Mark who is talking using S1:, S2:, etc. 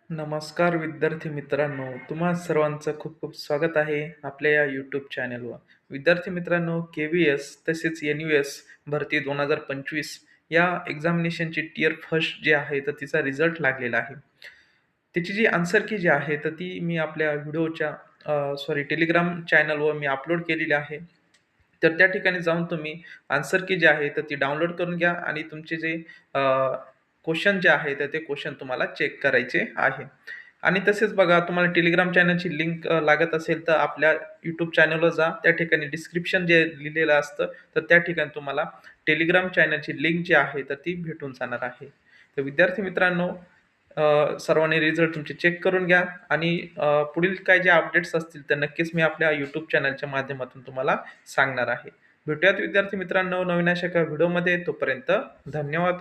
S1: नमस्कार विद्यार्थी मित्रांनो, तुम्हा सर्वांचं खूप खूप स्वागत आहे आपल्या या यूट्यूब चॅनलवर. विद्यार्थी मित्रांनो, के-व्ही-एस तसेच एन-यू-एस भरती 2025 या एक्झामिनेशनची टियर फर्स्ट जी आहे तर तिचा रिझल्ट लागलेला आहे. त्याची जी आन्सर की जी आहे तर ती मी आपल्या व्हिडिओच्या टेलिग्राम चॅनलवर मी अपलोड केलेली आहे. तर त्या ठिकाणी जाऊन तुम्ही आन्सर की जी आहे तर ती डाउनलोड करून घ्या आणि तुमचे जे क्वेश्चन जे आहे तर ते क्वेश्चन तुम्हाला चेक करायचे आहे. आणि तसेच बघा तुम्हाला टेलिग्राम चॅनलची लिंक लागत असेल तर आपल्या यूट्यूब चॅनलवर जा. त्या ठिकाणी डिस्क्रिप्शन जे लिहिलेलं असतं तर त्या ठिकाणी तुम्हाला टेलिग्राम चॅनलची लिंक जी आहे तर ती भेटून जाणार आहे. तर विद्यार्थी मित्रांनो, सर्वांनी रिझल्ट तुमचे चेक करून घ्या आणि पुढील काय जे अपडेट्स असतील तर नक्कीच मी आपल्या यूट्यूब चॅनलच्या माध्यमातून तुम्हाला सांगणार आहे. भेटूयात विद्यार्थी मित्रांनो नवीन अशा एका व्हिडिओमध्ये. तोपर्यंत धन्यवाद.